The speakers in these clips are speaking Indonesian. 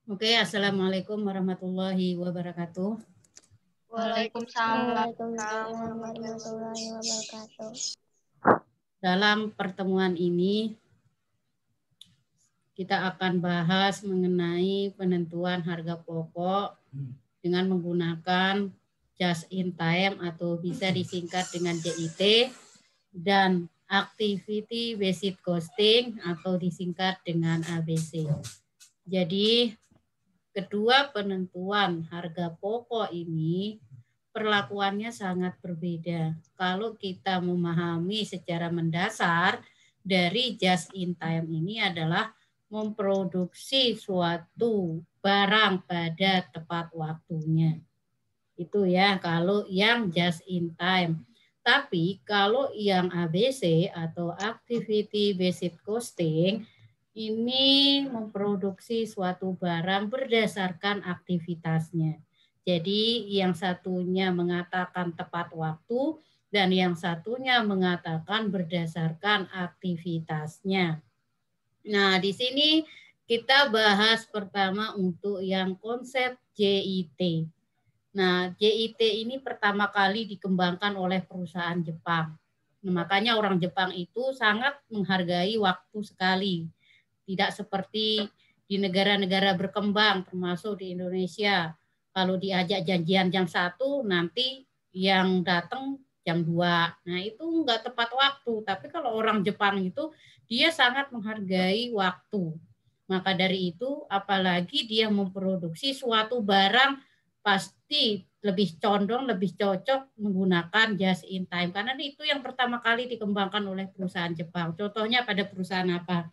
Oke, Assalamualaikum warahmatullahi wabarakatuh. Waalaikumsalam warahmatullahi wabarakatuh. Dalam pertemuan ini, kita akan bahas mengenai penentuan harga pokok dengan menggunakan just in time atau bisa disingkat dengan JIT dan activity based costing atau disingkat dengan ABC. Jadi, kedua penentuan harga pokok ini perlakuannya sangat berbeda. Kalau kita memahami secara mendasar dari just in time ini adalah memproduksi suatu barang pada tepat waktunya. Itu ya kalau yang just in time. Tapi kalau yang ABC atau activity based costing ini memproduksi suatu barang berdasarkan aktivitasnya. Jadi yang satunya mengatakan tepat waktu dan yang satunya mengatakan berdasarkan aktivitasnya. Nah, di sini kita bahas pertama untuk yang konsep JIT. Nah, JIT ini pertama kali dikembangkan oleh perusahaan Jepang. Nah, makanya orang Jepang itu sangat menghargai waktu sekali. Tidak seperti di negara-negara berkembang, termasuk di Indonesia. Kalau diajak janjian jam 1, nanti yang datang jam 2. Nah, itu enggak tepat waktu. Tapi kalau orang Jepang itu, dia sangat menghargai waktu. Maka dari itu, apalagi dia memproduksi suatu barang, pasti lebih condong, lebih cocok menggunakan just in time. Karena itu yang pertama kali dikembangkan oleh perusahaan Jepang. Contohnya pada perusahaan apa?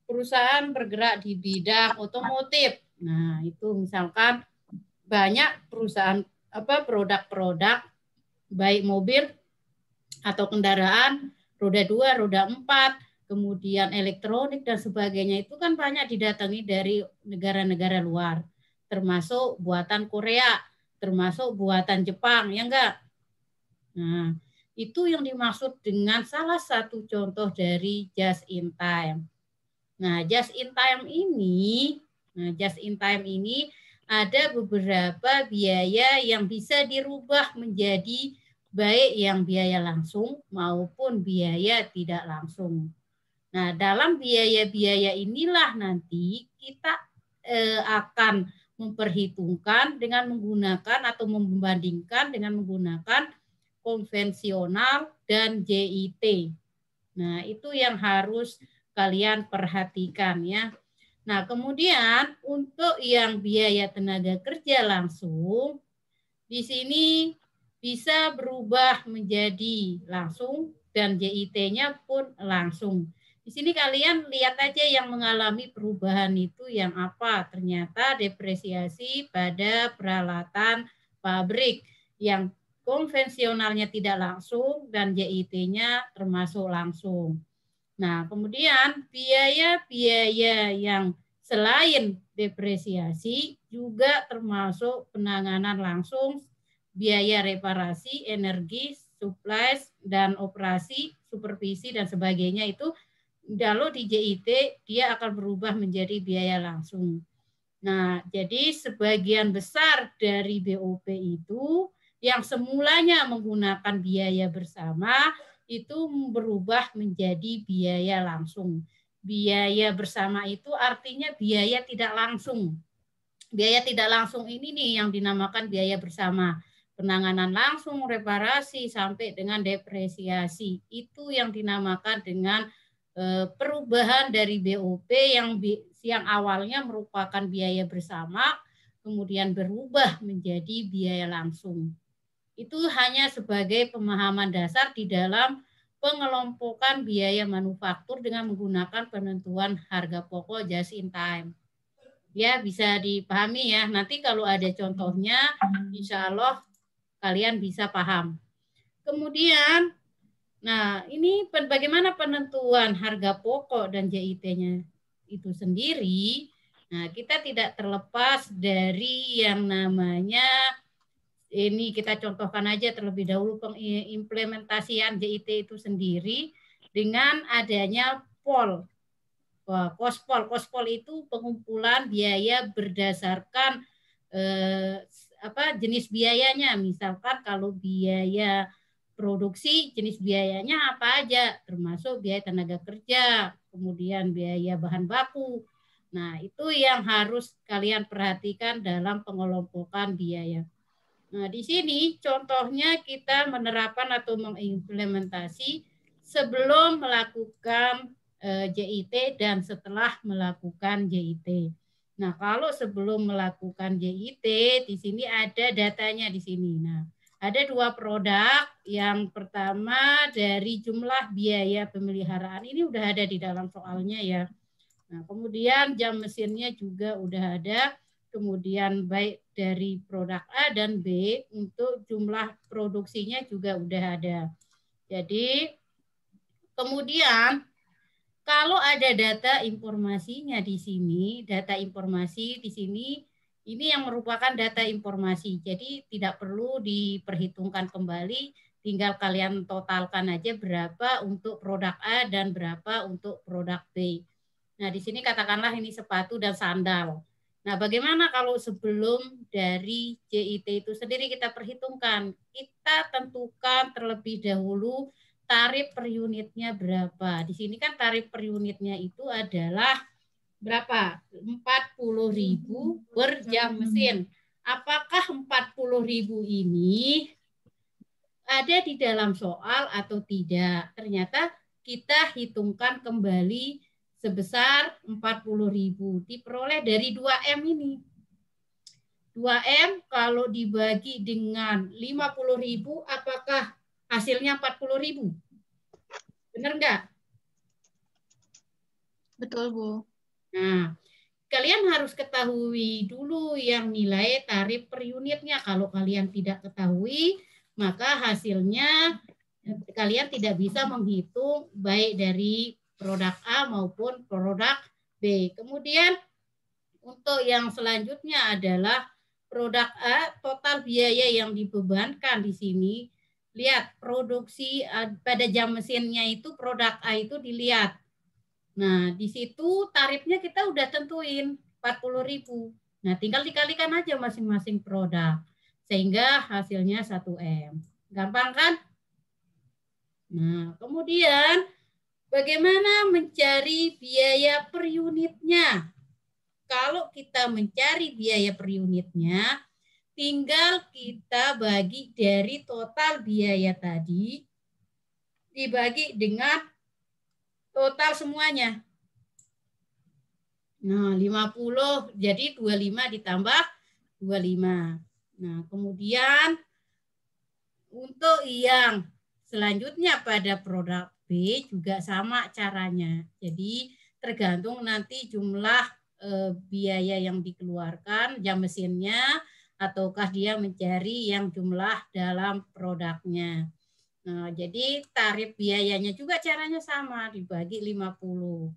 Perusahaan bergerak di bidang otomotif. Nah, itu misalkan banyak perusahaan produk-produk baik mobil atau kendaraan roda 2, roda 4, kemudian elektronik dan sebagainya itu kan banyak didatangi dari negara-negara luar, termasuk buatan Korea, termasuk buatan Jepang, ya enggak? Nah, itu yang dimaksud dengan salah satu contoh dari just in time. Nah, just in time ini ada beberapa biaya yang bisa dirubah menjadi baik yang biaya langsung maupun biaya tidak langsung. Nah, dalam biaya-biaya inilah nanti kita akan memperhitungkan dengan menggunakan atau membandingkan dengan menggunakan konvensional dan JIT. Nah, itu yang harus kalian perhatikan ya. Nah, kemudian untuk yang biaya tenaga kerja langsung, di sini bisa berubah menjadi langsung dan JIT-nya pun langsung. Di sini kalian lihat aja yang mengalami perubahan itu yang apa. Ternyata depresiasi pada peralatan pabrik yang konvensionalnya tidak langsung dan JIT-nya termasuk langsung. Nah, kemudian biaya-biaya yang selain depresiasi juga termasuk penanganan langsung, biaya reparasi, energi, supplies, dan operasi, supervisi, dan sebagainya itu kalau di JIT dia akan berubah menjadi biaya langsung. Nah, jadi sebagian besar dari BOP itu yang semulanya menggunakan biaya bersama itu berubah menjadi biaya langsung. Biaya bersama itu artinya biaya tidak langsung. Biaya tidak langsung ini nih yang dinamakan biaya bersama. Penanganan langsung, reparasi, sampai dengan depresiasi. Itu yang dinamakan dengan perubahan dari BOP yang awalnya merupakan biaya bersama, kemudian berubah menjadi biaya langsung. Itu hanya sebagai pemahaman dasar di dalam pengelompokan biaya manufaktur dengan menggunakan penentuan harga pokok just in time. Ya, bisa dipahami ya. Nanti kalau ada contohnya, insya Allah kalian bisa paham. Kemudian, nah ini bagaimana penentuan harga pokok dan JIT-nya itu sendiri. Nah, kita tidak terlepas dari yang namanya ini kita contohkan aja terlebih dahulu pengimplementasian JIT itu sendiri dengan adanya POL, Kospol itu pengumpulan biaya berdasarkan jenis biayanya. Misalkan kalau biaya produksi, jenis biayanya apa aja, termasuk biaya tenaga kerja, kemudian biaya bahan baku. Nah, itu yang harus kalian perhatikan dalam pengelompokan biaya. Nah, di sini contohnya kita menerapkan atau mengimplementasi sebelum melakukan JIT dan setelah melakukan JIT. Nah, kalau sebelum melakukan JIT, di sini ada datanya di sini. Nah, ada 2 produk. Yang pertama dari jumlah biaya pemeliharaan, ini udah ada di dalam soalnya ya. Nah, kemudian jam mesinnya juga udah ada. Kemudian baik dari produk A dan B untuk jumlah produksinya juga udah ada. Jadi kemudian kalau ada data informasinya di sini, data informasi di sini ini yang merupakan data informasi. Jadi tidak perlu diperhitungkan kembali, tinggal kalian totalkan aja berapa untuk produk A dan berapa untuk produk B. Nah, di sini katakanlah ini sepatu dan sandal. Nah, bagaimana kalau sebelum dari JIT itu sendiri kita perhitungkan? Kita tentukan terlebih dahulu tarif per unitnya berapa. Di sini kan tarif per unitnya itu adalah berapa? 40.000 per jam mesin. Apakah 40.000 ini ada di dalam soal atau tidak? Ternyata kita hitungkan kembali sebesar 40.000 diperoleh dari 2M ini. 2M kalau dibagi dengan 50.000 apakah hasilnya 40.000? Benar enggak? Betul, Bu. Nah, kalian harus ketahui dulu yang nilai tarif per unitnya. Kalau kalian tidak ketahui, maka hasilnya kalian tidak bisa menghitung baik dari produk A maupun produk B. Kemudian untuk yang selanjutnya adalah produk A, total biaya yang dibebankan di sini. Lihat produksi pada jam mesinnya itu produk A itu dilihat. Nah, di situ tarifnya kita udah tentuin 40.000. Nah, tinggal dikalikan aja masing-masing produk sehingga hasilnya 1M. Gampang kan? Nah, kemudian bagaimana mencari biaya per unitnya? Kalau kita mencari biaya per unitnya, tinggal kita bagi dari total biaya tadi, dibagi dengan total semuanya. Nah, 50, jadi 25 ditambah 25. Nah, kemudian untuk yang selanjutnya pada produk B juga sama caranya. Jadi tergantung nanti jumlah biaya yang dikeluarkan, jam mesinnya, ataukah dia mencari yang jumlah dalam produknya. Nah, jadi tarif biayanya juga caranya sama, dibagi 50.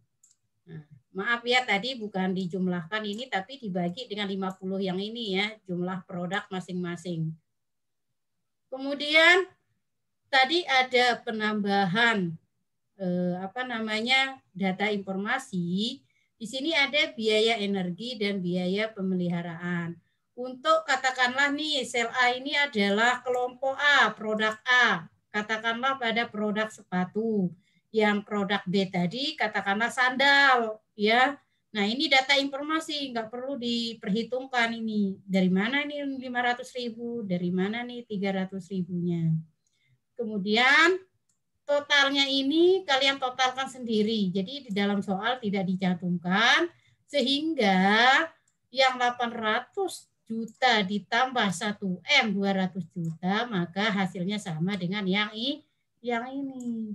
Nah, maaf ya tadi bukan dijumlahkan ini, tapi dibagi dengan 50 yang ini ya, jumlah produk masing-masing. Kemudian tadi ada penambahan data informasi. Di sini ada biaya energi dan biaya pemeliharaan. Untuk katakanlah nih sel A ini adalah kelompok A, produk A. Katakanlah pada produk sepatu. Yang produk B tadi katakanlah sandal, ya. Nah, ini data informasi, nggak perlu diperhitungkan ini. Dari mana nih 500.000, dari mana nih 300.000-nya. Kemudian totalnya ini kalian totalkan sendiri. Jadi di dalam soal tidak dicantumkan sehingga yang 800 juta ditambah 1M 200 juta maka hasilnya sama dengan yang ini.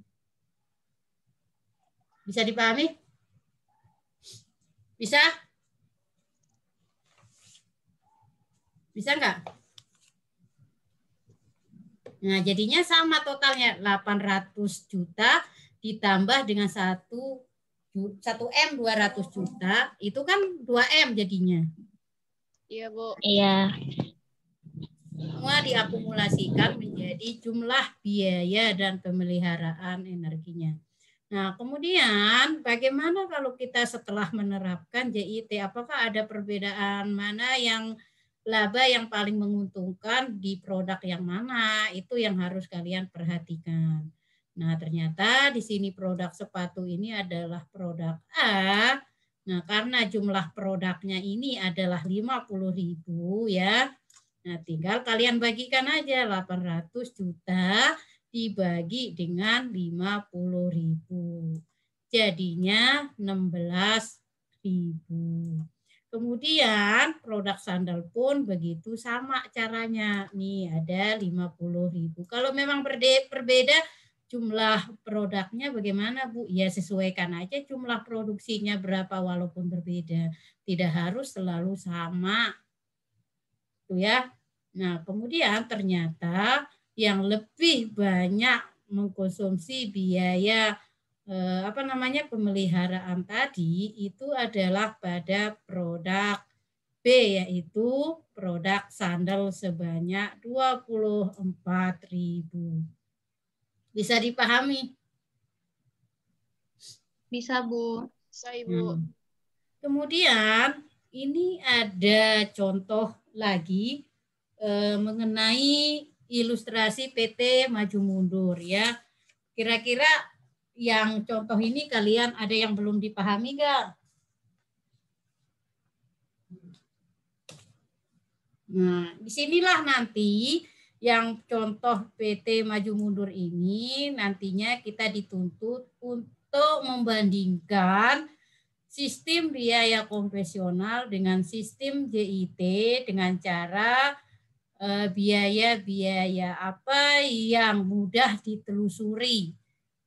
Bisa dipahami? Bisa? Bisa enggak? Nah, jadinya sama totalnya 800 juta ditambah dengan 1M 200 juta, itu kan 2M jadinya. Iya, Bu. Iya. Semua diakumulasikan menjadi jumlah biaya dan pemeliharaan energinya. Nah, kemudian bagaimana kalau kita setelah menerapkan JIT? Apakah ada perbedaan mana yang laba yang paling menguntungkan di produk yang mana? Itu yang harus kalian perhatikan. Nah, ternyata di sini produk sepatu ini adalah produk A. Nah, karena jumlah produknya ini adalah 50.000 ya. Nah, tinggal kalian bagikan aja 800 juta dibagi dengan 50.000. Jadinya 16.000. Kemudian produk sandal pun begitu sama caranya. Nih ada 50.000. Kalau memang berbeda jumlah produknya bagaimana Bu? Ya sesuaikan aja jumlah produksinya berapa walaupun berbeda. Tidak harus selalu sama. Tuh ya. Nah, kemudian ternyata yang lebih banyak mengkonsumsi biaya pemeliharaan tadi itu adalah pada produk B, yaitu produk sandal sebanyak 24.000. Bisa dipahami? Bisa, Bu. Bisa, Ibu. Kemudian ini ada contoh lagi mengenai ilustrasi PT Maju Mundur ya. Kira-kira yang contoh ini kalian ada yang belum dipahami nggak? Nah, disinilah nanti yang contoh PT Maju Mundur ini nantinya kita dituntut untuk membandingkan sistem biaya konvensional dengan sistem JIT dengan cara biaya-biaya apa yang mudah ditelusuri.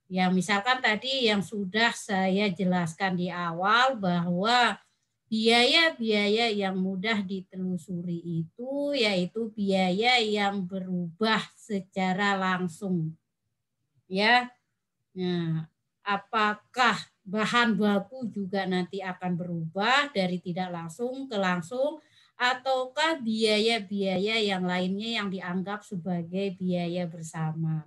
Ya, misalkan tadi yang sudah saya jelaskan di awal bahwa biaya-biaya yang mudah ditelusuri itu yaitu biaya yang berubah secara langsung. Ya. Nah, apakah bahan baku juga nanti akan berubah dari tidak langsung ke langsung ataukah biaya-biaya yang lainnya yang dianggap sebagai biaya bersama.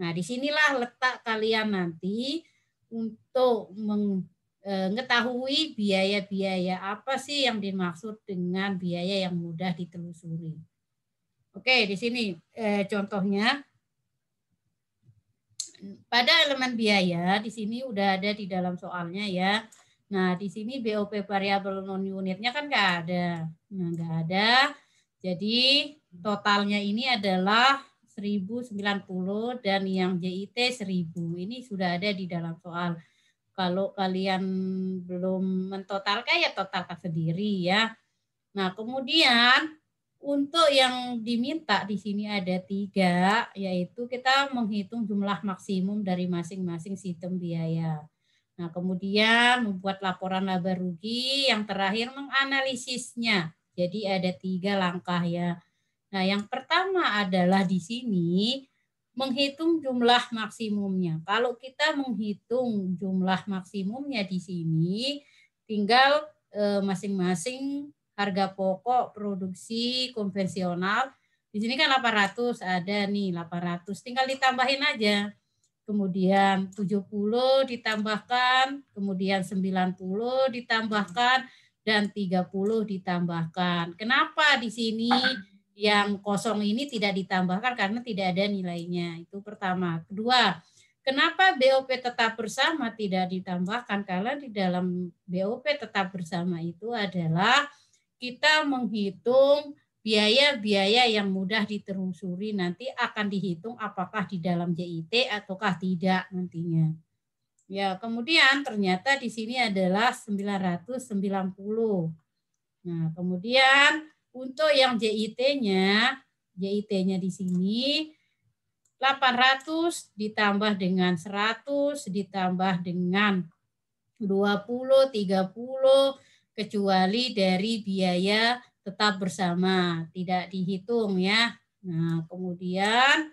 Nah, disinilah letak kalian nanti untuk mengetahui biaya-biaya apa sih yang dimaksud dengan biaya yang mudah ditelusuri. Oke, di sini contohnya. Pada elemen biaya di sini udah ada di dalam soalnya ya. Nah, di sini BOP variabel non unitnya kan nggak ada. Nah, nggak ada. Jadi totalnya ini adalah 1090 dan yang JIT 1000. Ini sudah ada di dalam soal. Kalau kalian belum mentotalkan ya totalkan sendiri ya. Nah, kemudian untuk yang diminta di sini ada 3, yaitu kita menghitung jumlah maksimum dari masing-masing sistem biaya. Nah, kemudian membuat laporan laba rugi, yang terakhir menganalisisnya. Jadi ada 3 langkah ya. Nah, yang pertama adalah di sini menghitung jumlah maksimumnya. Kalau kita menghitung jumlah maksimumnya di sini, tinggal masing-masing harga pokok produksi konvensional. Di sini kan 800 ada nih 800, tinggal ditambahin aja. Kemudian 70 ditambahkan, kemudian 90 ditambahkan dan 30 ditambahkan. Kenapa di sini yang kosong ini tidak ditambahkan karena tidak ada nilainya. Itu pertama. Kedua, kenapa BOP tetap bersama tidak ditambahkan? Karena di dalam BOP tetap bersama itu adalah kita menghitung biaya-biaya yang mudah ditelusuri nanti akan dihitung apakah di dalam JIT ataukah tidak nantinya. Ya, kemudian ternyata di sini adalah 990. Nah, kemudian untuk yang JIT-nya di sini 800 ditambah dengan 100 ditambah dengan 20, 30 kecuali dari biaya tetap bersama, tidak dihitung ya. Nah, kemudian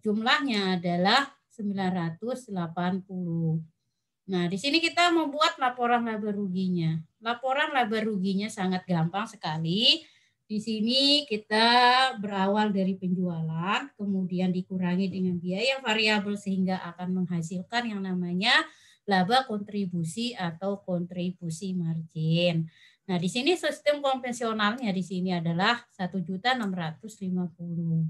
jumlahnya adalah 980. Nah, di sini kita membuat laporan laba ruginya. Laporan laba ruginya sangat gampang sekali. di sini kita berawal dari penjualan, kemudian dikurangi dengan biaya variabel sehingga akan menghasilkan yang namanya laba kontribusi atau kontribusi margin. Nah, di sini sistem konvensionalnya di sini adalah 1.650.000.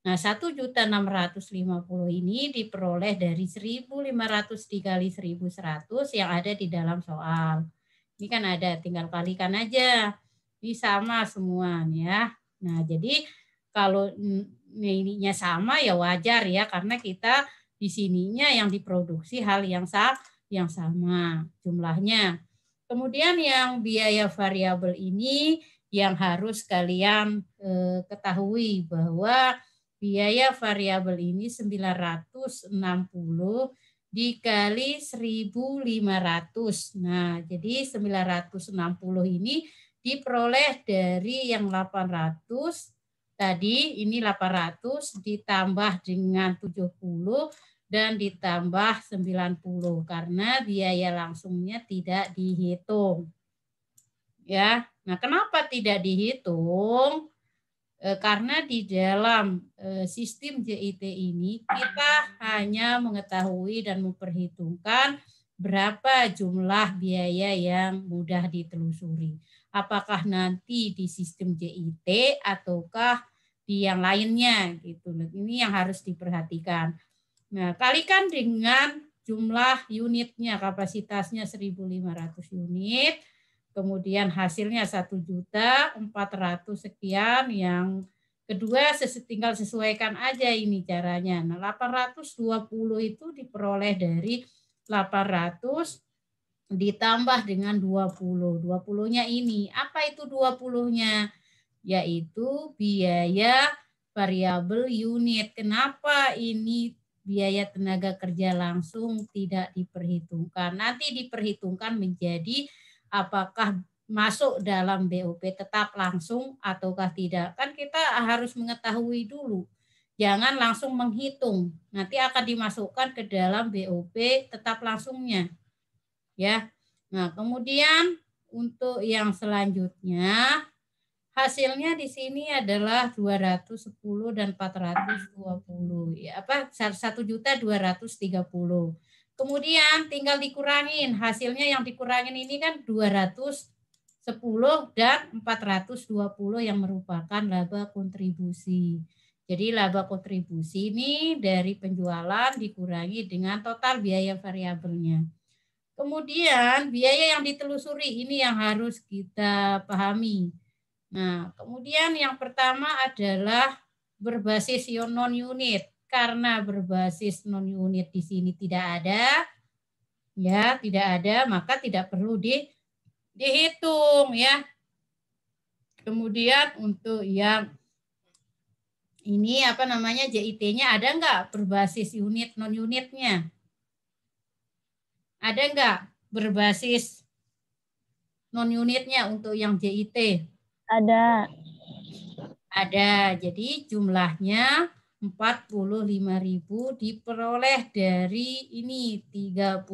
Nah, 1.650.000 ini diperoleh dari 1.500 dikali 1.100 yang ada di dalam soal. Ini kan ada, tinggal kalikan aja. Ini sama semua ya. Nah, jadi kalau ininya sama ya wajar ya, karena kita di sininya yang diproduksi hal yang sama jumlahnya. Kemudian yang biaya variabel ini yang harus kalian ketahui bahwa biaya variabel ini 960 dikali 1.500. Nah, jadi 960 ini diperoleh dari yang 800 tadi, ini 800 ditambah dengan 70 dan ditambah 90 karena biaya langsungnya tidak dihitung. Ya. Nah, kenapa tidak dihitung? Karena di dalam sistem JIT ini kita hanya mengetahui dan memperhitungkan berapa jumlah biaya yang mudah ditelusuri. Apakah nanti di sistem JIT ataukah di yang lainnya gitu. Ini yang harus diperhatikan. Nah, kalikan dengan jumlah unitnya, kapasitasnya 1.500 unit. Kemudian hasilnya 1.400.000 sekian. Yang kedua tinggal sesuaikan aja ini caranya. Nah, 820 itu diperoleh dari 800 ditambah dengan 20. 20-nya ini. Apa itu 20-nya? Yaitu biaya variabel unit. Kenapa ini biaya tenaga kerja langsung tidak diperhitungkan? Nanti diperhitungkan menjadi apakah masuk dalam BOP tetap langsung ataukah tidak. Kan kita harus mengetahui dulu. Jangan langsung menghitung. Nanti akan dimasukkan ke dalam BOP tetap langsungnya. Ya. Nah, kemudian untuk yang selanjutnya hasilnya di sini adalah 210 dan 420 ya, 1.230. Kemudian tinggal dikurangin, hasilnya yang dikurangin ini kan 210 dan 420 yang merupakan laba kontribusi. Jadi laba kontribusi ini dari penjualan dikurangi dengan total biaya variabelnya. Kemudian biaya yang ditelusuri ini yang harus kita pahami. Nah, kemudian yang pertama adalah berbasis non-unit. Karena berbasis non-unit di sini tidak ada, ya tidak ada, maka tidak perlu dihitung ya. Kemudian untuk yang ini apa namanya JIT-nya ada enggak berbasis unit non-unitnya? Ada enggak berbasis non-unitnya untuk yang JIT? Ada. Ada. Jadi jumlahnya 45.000 diperoleh dari ini 30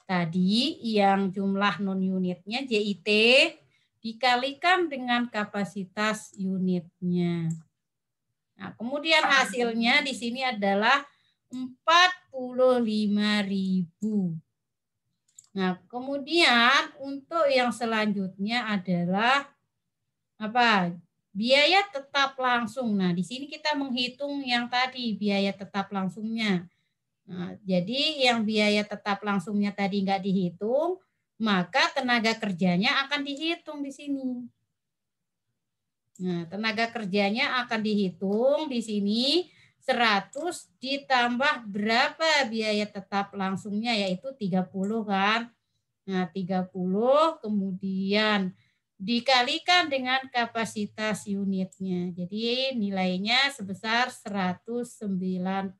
tadi yang jumlah non-unitnya JIT dikalikan dengan kapasitas unitnya. Nah, kemudian hasilnya di sini adalah 45.000. Nah, kemudian untuk yang selanjutnya adalah apa? Biaya tetap langsung. Nah, di sini kita menghitung yang tadi biaya tetap langsungnya. Nah, jadi yang biaya tetap langsungnya tadi nggak dihitung, maka tenaga kerjanya akan dihitung di sini. Nah, tenaga kerjanya akan dihitung di sini 100 ditambah berapa biaya tetap langsungnya, yaitu 30 kan. Nah, 30 kemudian dikalikan dengan kapasitas unitnya. Jadi nilainya sebesar 195.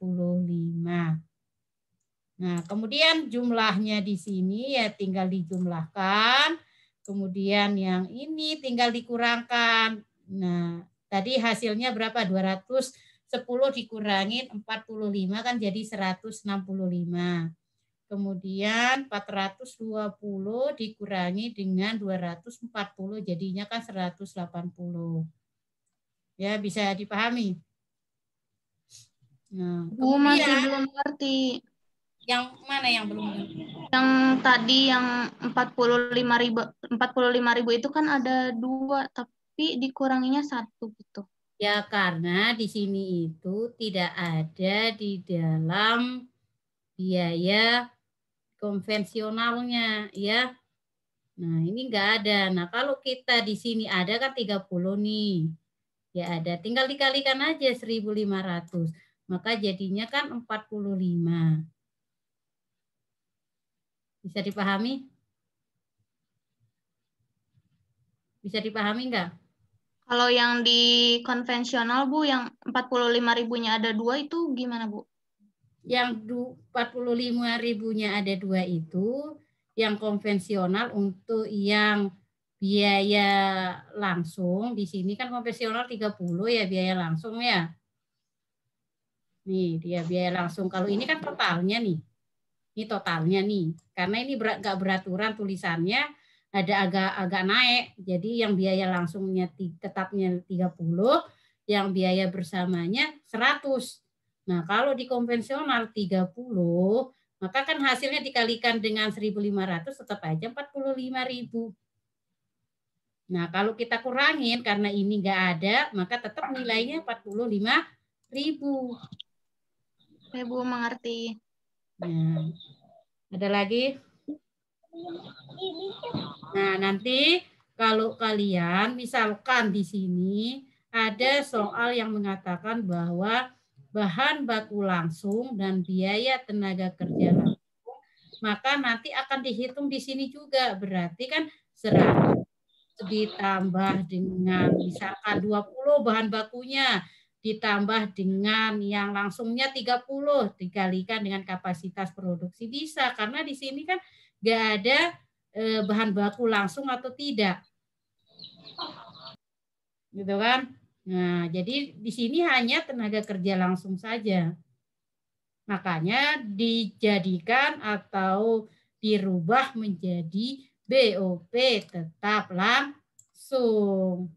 Nah, kemudian jumlahnya di sini ya tinggal dijumlahkan. Kemudian yang ini tinggal dikurangkan. Nah, tadi hasilnya berapa? 210 dikurangin 45 kan jadi 165. Kemudian 420 dikurangi dengan 240 jadinya kan 180. Ya, bisa dipahami. Nah, Bu, masih kemudian belum ngerti. yang mana yang belum ngerti? Yang tadi yang 45.000 itu kan ada 2, tapi dikuranginya 1 gitu. Ya, karena di sini itu tidak ada di dalam biaya konvensionalnya, ya. Nah, ini enggak ada. Nah, kalau kita di sini ada kan 30 nih. Ya ada, tinggal dikalikan aja 1.500. Maka jadinya kan 45. Bisa dipahami? Bisa dipahami enggak? Kalau yang di konvensional, Bu, yang 45.000-nya ada 2 itu gimana, Bu? Yang 45.000-nya ada 2 itu yang konvensional untuk yang biaya langsung. Di sini kan konvensional 30 ya biaya langsung ya. Nih dia biaya langsung. Kalau ini kan totalnya nih. Ini totalnya nih. Karena ini nggak beraturan tulisannya ada agak naik. Jadi yang biaya langsungnya tetapnya 30, yang biaya bersamanya 100. Nah, kalau di konvensional 30, maka kan hasilnya dikalikan dengan 1.500 tetap aja 45.000. Nah, kalau kita kurangin karena ini nggak ada, maka tetap nilainya 45.000. Saya, Bu, mengerti. Nah, ada lagi? Nah, nanti kalau kalian misalkan di sini ada soal yang mengatakan bahwa bahan baku langsung dan biaya tenaga kerja langsung, maka nanti akan dihitung di sini juga. Berarti kan 100 ditambah dengan misalkan 20 bahan bakunya, ditambah dengan yang langsungnya 30 dikalikan dengan kapasitas produksi. Bisa, karena di sini kan nggak ada bahan baku langsung atau tidak. Gitu kan? Nah, jadi di sini hanya tenaga kerja langsung saja. Makanya dijadikan atau dirubah menjadi BOP tetap langsung.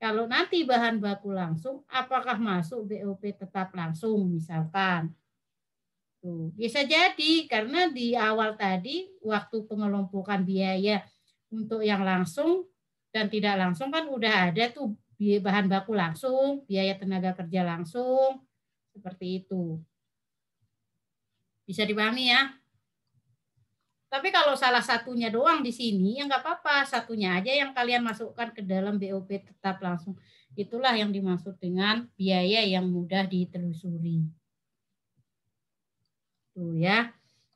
Kalau nanti bahan baku langsung, apakah masuk BOP tetap langsung misalkan? Tuh, bisa jadi karena di awal tadi waktu pengelompokan biaya untuk yang langsung dan tidak langsung kan udah ada tuh bahan baku langsung, biaya tenaga kerja langsung, seperti itu. Bisa dipahami ya? Tapi kalau salah satunya doang di sini, ya nggak apa-apa. Satunya aja yang kalian masukkan ke dalam BOP tetap langsung. Itulah yang dimaksud dengan biaya yang mudah ditelusuri. Tuh ya.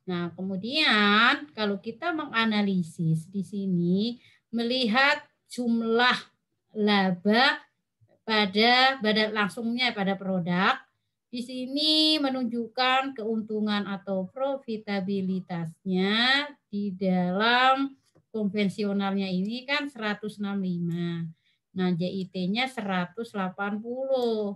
Nah, kemudian kalau kita menganalisis di sini, melihat jumlah laba pada langsungnya pada produk, di sini menunjukkan keuntungan atau profitabilitasnya di dalam konvensionalnya ini kan 165. Nah, JIT-nya 180.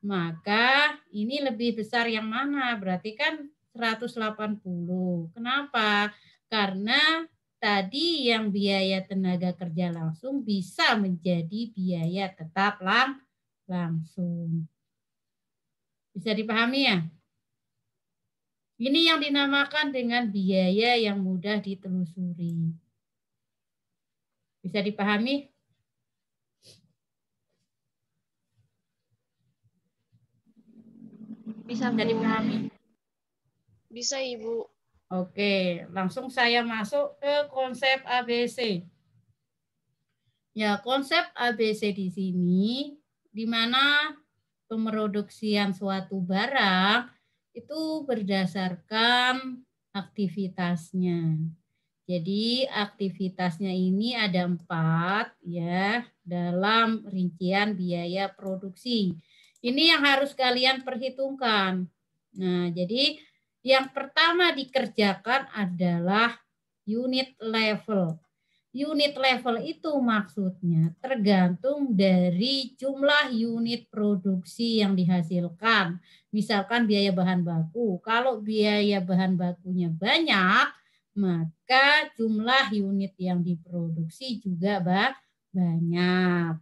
Maka ini lebih besar yang mana? Berarti kan 180. Kenapa? Karena tadi yang biaya tenaga kerja langsung bisa menjadi biaya tetap langsung. Bisa dipahami ya? Ini yang dinamakan dengan biaya yang mudah ditelusuri. Bisa dipahami? Bisa, Bisa Bu. dipahami? Bisa, Ibu. Oke, langsung saya masuk ke konsep ABC. Ya, konsep ABC di sini di mana pemroduksian suatu barang itu berdasarkan aktivitasnya. Jadi aktivitasnya ini ada 4 ya dalam rincian biaya produksi. Ini yang harus kalian perhitungkan. Nah, jadi yang pertama dikerjakan adalah unit level. Unit level itu maksudnya tergantung dari jumlah unit produksi yang dihasilkan. Misalkan biaya bahan baku. Kalau biaya bahan bakunya banyak, maka jumlah unit yang diproduksi juga banyak.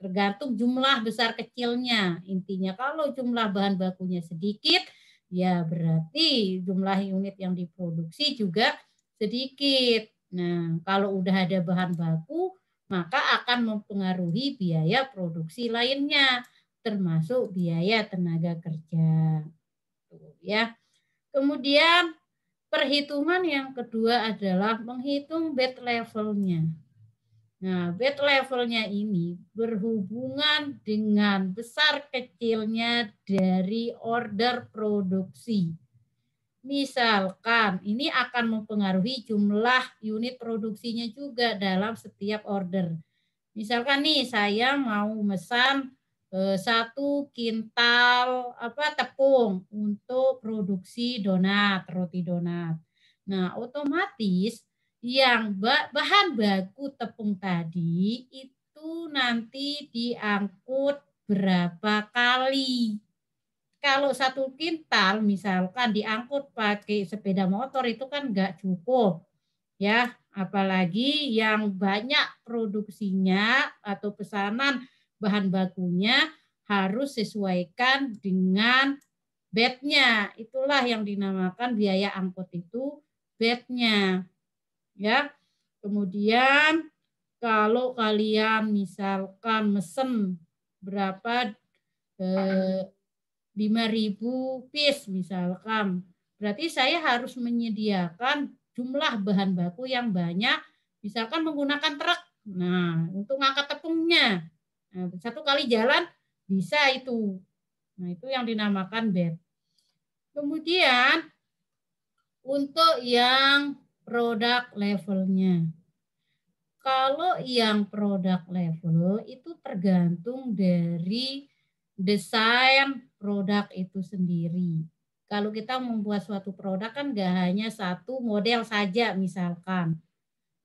Tergantung jumlah besar kecilnya. Intinya kalau jumlah bahan bakunya sedikit, ya berarti jumlah unit yang diproduksi juga sedikit. Nah, kalau udah ada bahan baku, maka akan mempengaruhi biaya produksi lainnya, termasuk biaya tenaga kerja. Tuh, ya. Kemudian perhitungan yang kedua adalah menghitung bed levelnya. Nah, bed levelnya ini berhubungan dengan besar kecilnya dari order produksi. Misalkan ini akan mempengaruhi jumlah unit produksinya juga dalam setiap order. Misalkan nih saya mau mesan 1 kintal tepung untuk produksi donat, roti donat. Nah, otomatis yang bahan baku tepung tadi itu nanti diangkut berapa kali. Kalau 1 kintal misalkan diangkut pakai sepeda motor itu kan nggak cukup, ya. Apalagi yang banyak produksinya atau pesanan bahan bakunya harus sesuaikan dengan bednya. Itulah yang dinamakan biaya angkut itu bednya, ya. Kemudian kalau kalian misalkan mesen berapa 5.000 piece misalkan, berarti saya harus menyediakan jumlah bahan baku yang banyak, misalkan menggunakan truk. Nah, untuk ngangkat tepungnya, nah, 1 kali jalan bisa itu. Nah, itu yang dinamakan bed. Kemudian untuk yang produk levelnya. Kalau yang produk level itu tergantung dari desain produk itu sendiri. Kalau kita membuat suatu produk kan nggak hanya 1 model saja misalkan.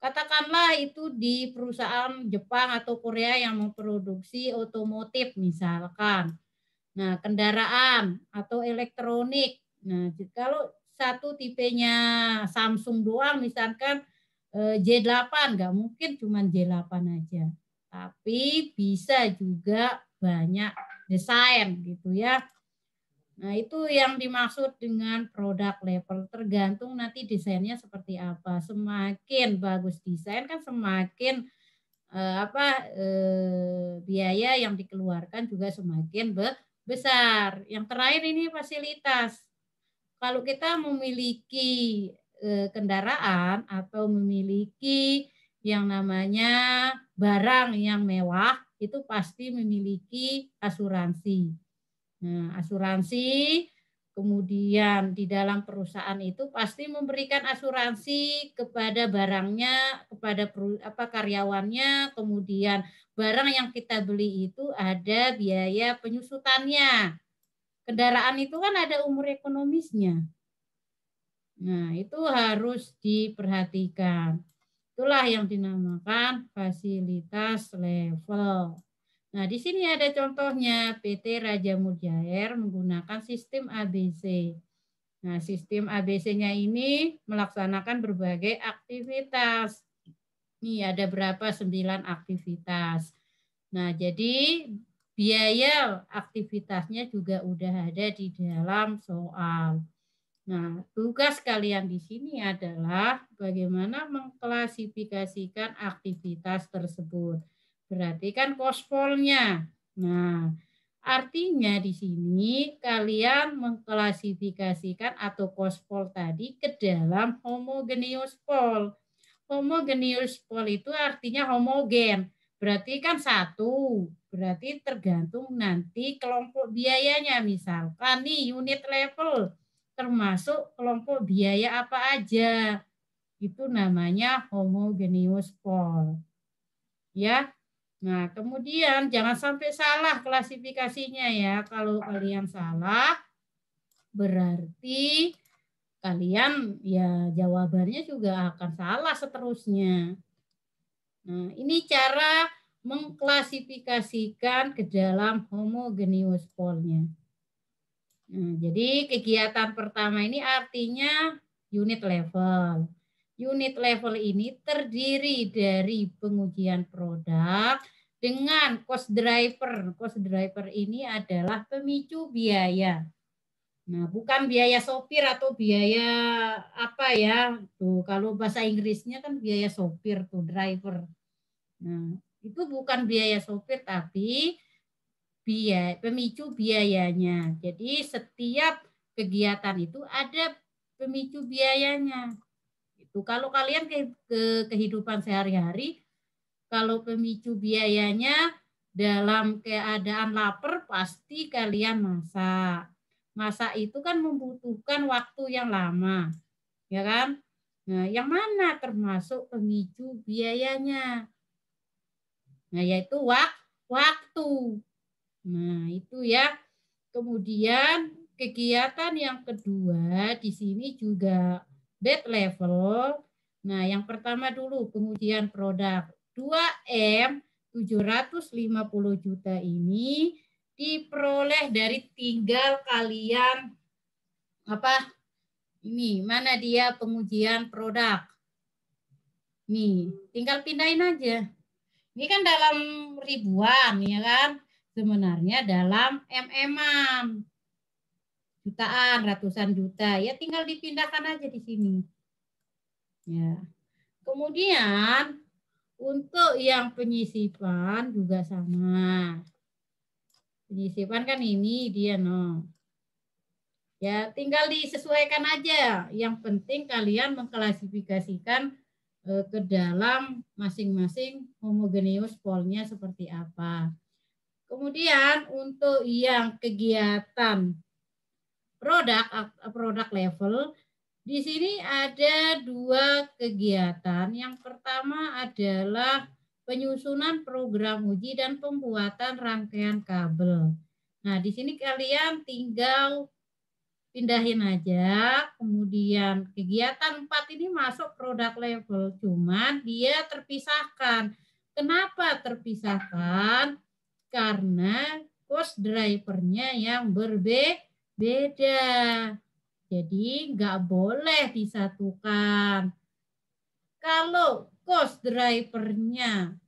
Katakanlah itu di perusahaan Jepang atau Korea yang memproduksi otomotif misalkan. Nah, kendaraan atau elektronik. Nah, kalau 1 tipenya Samsung doang misalkan J8, nggak mungkin cuma J8 aja. Tapi bisa juga banyak desain gitu ya. Nah, itu yang dimaksud dengan produk level. Tergantung nanti desainnya seperti apa. Semakin bagus desain kan semakin biaya yang dikeluarkan juga semakin besar. Yang terakhir ini fasilitas. Kalau kita memiliki kendaraan atau memiliki yang namanya barang yang mewah, itu pasti memiliki asuransi. Nah, asuransi kemudian di dalam perusahaan itu pasti memberikan asuransi kepada barangnya, kepada karyawannya, kemudian barang yang kita beli itu ada biaya penyusutannya. Kendaraan itu kan ada umur ekonomisnya. Nah, itu harus diperhatikan. Itulah yang dinamakan fasilitas level. Nah, di sini ada contohnya PT Raja Mujair menggunakan sistem ABC. Nah, sistem ABC-nya ini melaksanakan berbagai aktivitas. Nih ada berapa? 9 aktivitas. Nah, jadi biaya aktivitasnya juga udah ada di dalam soal. Nah, tugas kalian di sini adalah bagaimana mengklasifikasikan aktivitas tersebut. Berarti kan kospolnya. Nah, artinya di sini kalian mengklasifikasikan atau kospol tadi ke dalam homogeneous pol. Homogeneous pol itu artinya homogen. Berarti kan 1. Berarti tergantung nanti kelompok biayanya. Misalkan nih unit level termasuk kelompok biaya apa aja. Itu namanya homogeneous pol. Ya. Nah, kemudian jangan sampai salah klasifikasinya ya. Kalau kalian salah berarti kalian ya jawabannya juga akan salah seterusnya. Nah, ini cara mengklasifikasikan ke dalam homogeneous pole-nya. Nah, jadi kegiatan pertama ini artinya unit level. Unit level ini terdiri dari pengujian produk dengan cost driver. Cost driver ini adalah pemicu biaya. Nah, bukan biaya sopir atau biaya apa ya. Tuh, kalau bahasa Inggrisnya kan biaya sopir tuh, driver. Nah, itu bukan biaya sopir tapi biaya pemicu biayanya. Jadi setiap kegiatan itu ada pemicu biayanya. Itu kalau kalian ke kehidupan sehari-hari, kalau pemicu biayanya dalam keadaan lapar pasti kalian masak. Masak itu kan membutuhkan waktu yang lama, ya kan? Nah, yang mana termasuk pemicu biayanya? Nah, yaitu waktu. Nah, itu ya. Kemudian kegiatan yang kedua di sini juga bed level. Nah, yang pertama dulu pengujian produk. 2M 750 juta ini diperoleh dari tinggal kalian apa? Ini mana dia pengujian produk? Nih, tinggal pindahin aja. Ini kan dalam ribuan ya kan? Sebenarnya dalam MM-an. Jutaan, ratusan juta. Ya tinggal dipindahkan aja di sini. Ya. Kemudian untuk yang penyisipan juga sama. Penyisipan kan ini dia no. Ya, tinggal disesuaikan aja. Yang penting kalian mengklasifikasikan ke dalam masing-masing homogeneous pole-nya seperti apa. Kemudian untuk yang kegiatan produk level, di sini ada dua kegiatan. Yang pertama adalah penyusunan program uji dan pembuatan rangkaian kabel. Nah, di sini kalian tinggal pindahin aja. Kemudian kegiatan 4 ini masuk produk level, cuman dia terpisahkan. Kenapa terpisahkan? Karena cost drivernya yang berbeda. Jadi nggak boleh disatukan. Kalau cost drivernya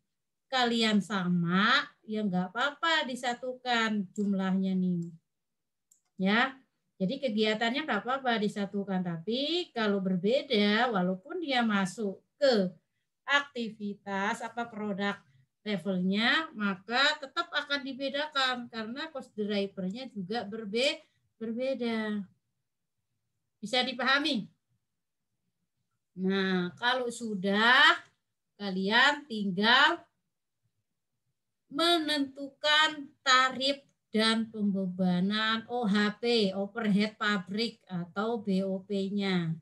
kalian sama, ya nggak apa-apa disatukan jumlahnya nih. Ya, jadi kegiatannya nggak apa-apa disatukan. Tapi kalau berbeda, walaupun dia masuk ke aktivitas apa produk levelnya, maka tetap akan dibedakan karena cost drivernya juga berbeda. Bisa dipahami? Nah, kalau sudah, kalian tinggal menentukan tarif dan pembebanan OHP, overhead pabrik atau BOP-nya.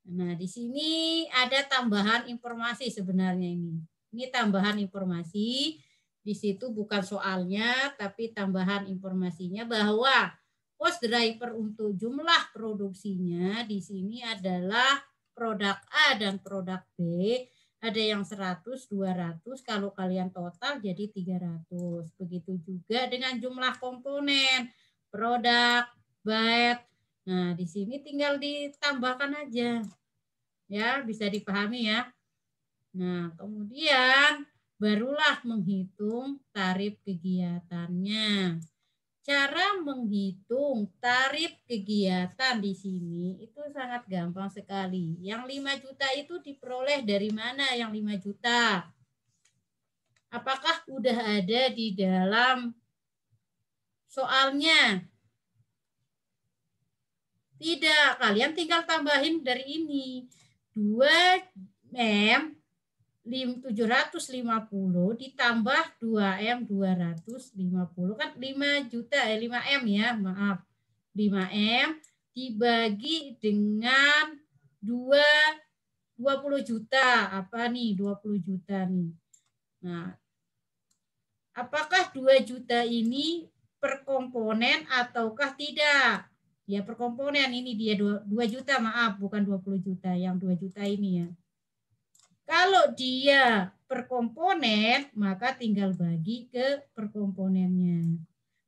Nah, di sini ada tambahan informasi sebenarnya ini. Ini tambahan informasi. Di situ bukan soalnya, tapi tambahan informasinya bahwa cost driver untuk jumlah produksinya di sini adalah produk A dan produk B. Ada yang 100, 200, kalau kalian total jadi 300. Begitu juga dengan jumlah komponen, produk, byte. Nah, di sini tinggal ditambahkan aja. Ya, bisa dipahami ya. Nah, kemudian barulah menghitung tarif kegiatannya. Cara menghitung tarif kegiatan di sini itu sangat gampang sekali. Yang 5 juta itu diperoleh dari mana yang 5 juta? Apakah udah ada di dalam soalnya? Tidak, kalian tinggal tambahin dari ini. 2M 750 ditambah 2M 250 kan 5 juta 5M ya, maaf. 5M dibagi dengan 20 juta. Apa nih 20 juta nih? Nah, apakah 2 juta ini per komponen ataukah tidak? Ya per komponen ini dia 2 juta, maaf bukan 20 juta, yang 2 juta ini ya. Kalau Kalau dia per komponen, maka tinggal bagi ke per komponennya.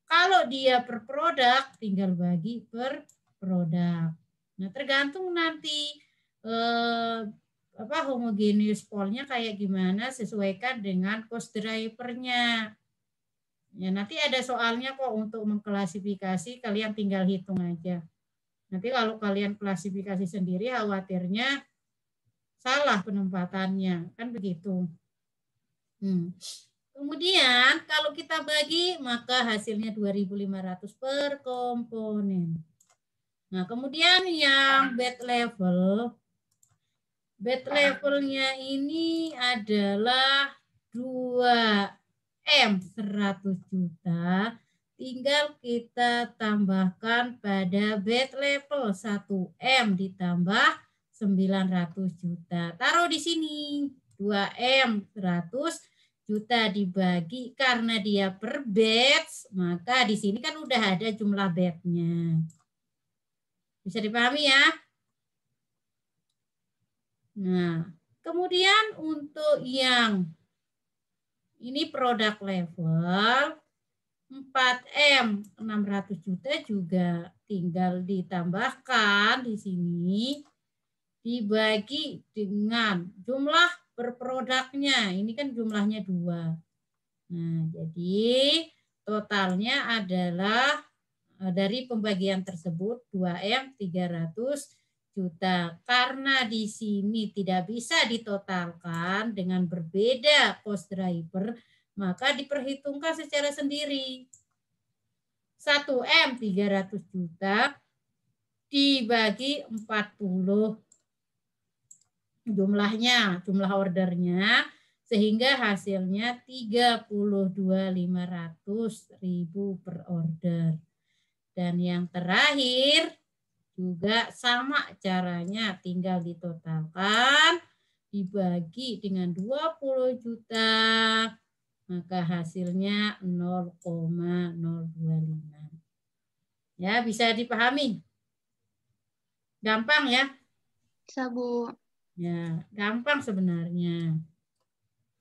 Kalau dia per produk, tinggal bagi per produk. Nah, tergantung nanti homogeneous polnya kayak gimana, sesuaikan dengan cost drivernya. Ya, nanti ada soalnya kok untuk mengklasifikasi, kalian tinggal hitung aja. Nanti kalau kalian klasifikasi sendiri, khawatirnya salah penempatannya, kan begitu. Kemudian kalau kita bagi, maka hasilnya 2.500 per komponen. Nah, kemudian yang bed level, bed levelnya ini adalah 2M 100 juta. Tinggal kita tambahkan pada bed level 1M ditambah 900 juta. Taruh di sini 2M 100 juta dibagi, karena dia per batch, maka di sini kan udah ada jumlah batch-nya. Bisa dipahami ya? Nah, kemudian untuk yang ini produk level 4M 600 juta juga tinggal ditambahkan di sini dibagi dengan jumlah per produknya. Ini kan jumlahnya 2. Nah, jadi totalnya adalah dari pembagian tersebut 2M 300 juta. Karena di sini tidak bisa ditotalkan dengan berbeda cost driver, maka diperhitungkan secara sendiri. 1M 300 juta dibagi 40 jumlahnya, jumlah ordernya, sehingga hasilnya 32.500.000 per order. Dan yang terakhir juga sama caranya, tinggal ditotalkan, dibagi dengan 20 juta, maka hasilnya 0,025. Ya, bisa dipahami? Gampang ya? Bisa, Bu. Ya, gampang sebenarnya.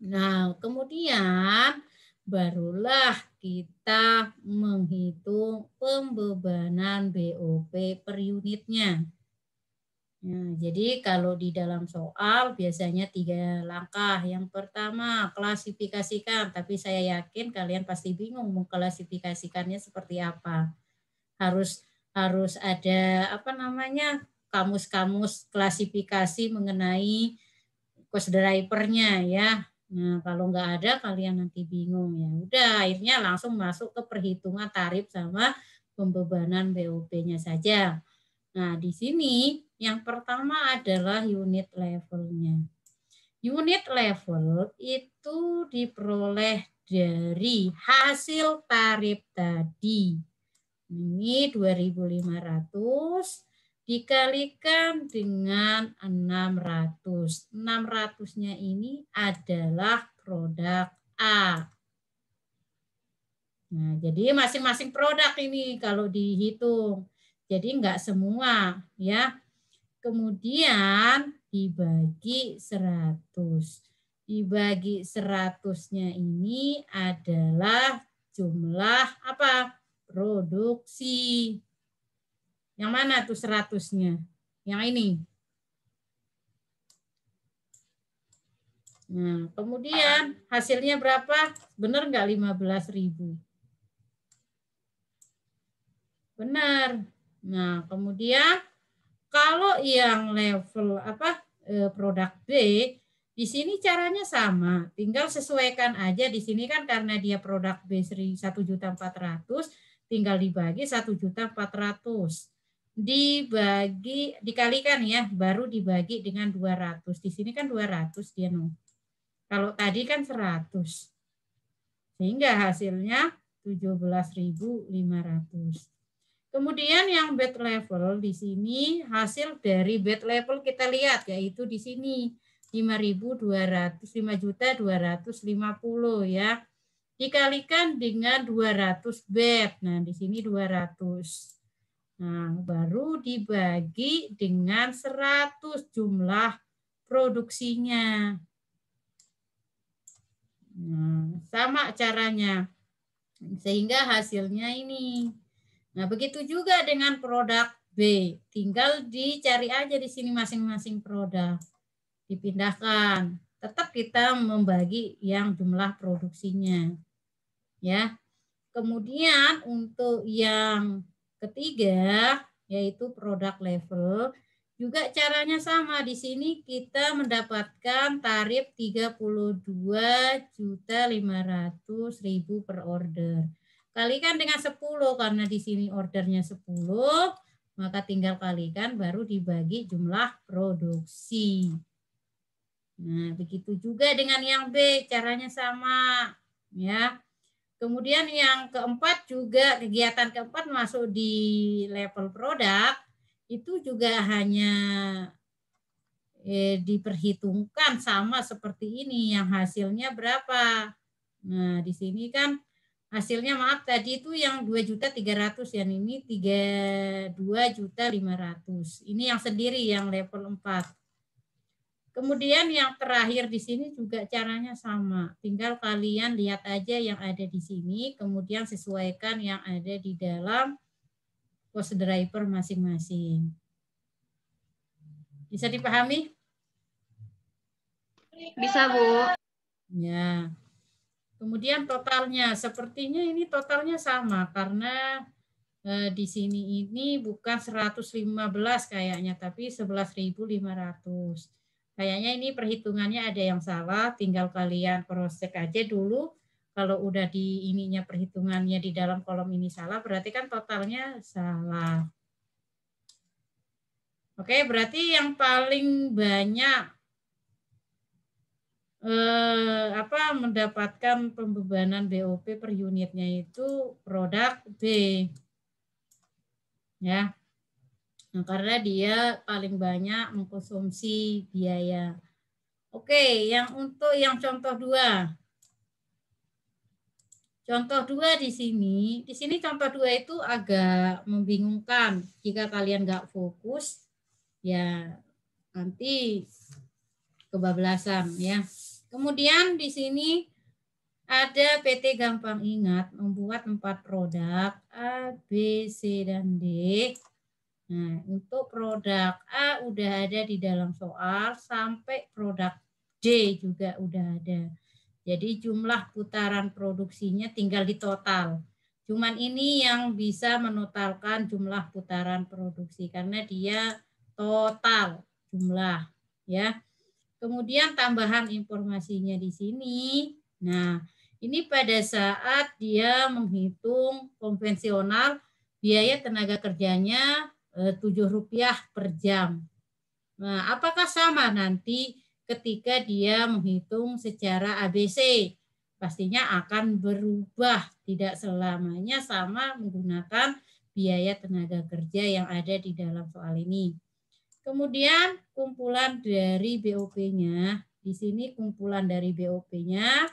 Nah, kemudian barulah kita menghitung pembebanan BOP per unitnya. Nah, jadi kalau di dalam soal biasanya 3 langkah. Yang pertama, klasifikasikan. Tapi saya yakin kalian pasti bingung mengklasifikasikannya seperti apa. Harus ada kamus-kamus klasifikasi mengenai cost drivernya ya. Nah, kalau nggak ada kalian nanti bingung ya. Udah, akhirnya langsung masuk ke perhitungan tarif sama pembebanan BOP-nya saja. Nah, di sini yang pertama adalah unit levelnya. Unit level itu diperoleh dari hasil tarif tadi. Ini 2.500 dikalikan dengan 600. 600-nya ini adalah produk A. Nah, jadi masing-masing produk ini kalau dihitung. Jadi enggak semua ya. Kemudian dibagi 100. Dibagi 100-nya ini adalah jumlah apa? Produksi. Yang mana tuh 100-nya? Yang ini. Nah, kemudian hasilnya berapa? Benar nggak 15.000? Benar. Nah, kemudian kalau yang level produk B, di sini caranya sama. Tinggal sesuaikan aja di sini kan karena dia produk B 1.400.000, tinggal dibagi 1.400.000. Dikalikan ya, baru dibagi dengan 200. Di sini kan 200 dia no. Kalau tadi kan 100. Sehingga hasilnya 17.500. Kemudian yang bed level di sini hasil dari bed level kita lihat yaitu di sini 5.250 ya. Dikalikan dengan 200 bed. Nah, di sini 200. Nah, baru dibagi dengan 100 jumlah produksinya. sama caranya. Sehingga hasilnya ini. Nah, begitu juga dengan produk B. Tinggal dicari aja di sini masing-masing produk. Dipindahkan. Tetap kita membagi yang jumlah produksinya. Ya. Kemudian untuk yang ketiga yaitu produk level, juga caranya sama. Di sini kita mendapatkan tarif 32.500.000 per order. Kalikan dengan 10 karena di sini ordernya 10, maka tinggal kalikan baru dibagi jumlah produksi. Nah, begitu juga dengan yang B, caranya sama, ya. Kemudian yang keempat juga, kegiatan keempat masuk di level produk, itu juga hanya diperhitungkan sama seperti ini, yang hasilnya berapa. Nah, di sini kan hasilnya, maaf tadi itu yang 2.300.000, yang ini 32.500.000. Ini yang sendiri yang level 4. Kemudian yang terakhir di sini juga caranya sama. Tinggal kalian lihat aja yang ada di sini, kemudian sesuaikan yang ada di dalam cost driver masing-masing. Bisa dipahami? Bisa, Bu. Ya. Kemudian totalnya, sepertinya ini totalnya sama karena di sini ini bukan 115 kayaknya, tapi 11.500. Kayaknya ini perhitungannya ada yang salah, tinggal kalian cross check aja dulu. Kalau udah di ininya perhitungannya di dalam kolom ini salah, berarti kan totalnya salah. Oke, berarti yang paling banyak mendapatkan pembebanan BOP per unitnya itu produk B. Ya. Nah, karena dia paling banyak mengkonsumsi biaya. Oke, yang untuk yang contoh 2. Contoh 2 di sini contoh 2 itu agak membingungkan. Jika kalian nggak fokus, ya nanti kebablasan ya. Kemudian di sini ada PT Gampang Ingat membuat 4 produk A, B, C, dan D. Nah, untuk produk A udah ada di dalam soal, sampai produk D juga udah ada. Jadi jumlah putaran produksinya tinggal ditotal. Cuman ini yang bisa menotalkan jumlah putaran produksi karena dia total jumlah, ya. Kemudian tambahan informasinya di sini. Nah, ini pada saat dia menghitung konvensional biaya tenaga kerjanya Rp7 per jam. Nah, apakah sama nanti ketika dia menghitung secara ABC? Pastinya akan berubah, tidak selamanya sama menggunakan biaya tenaga kerja yang ada di dalam soal ini. Kemudian kumpulan dari BOP-nya, di sini kumpulan dari BOP-nya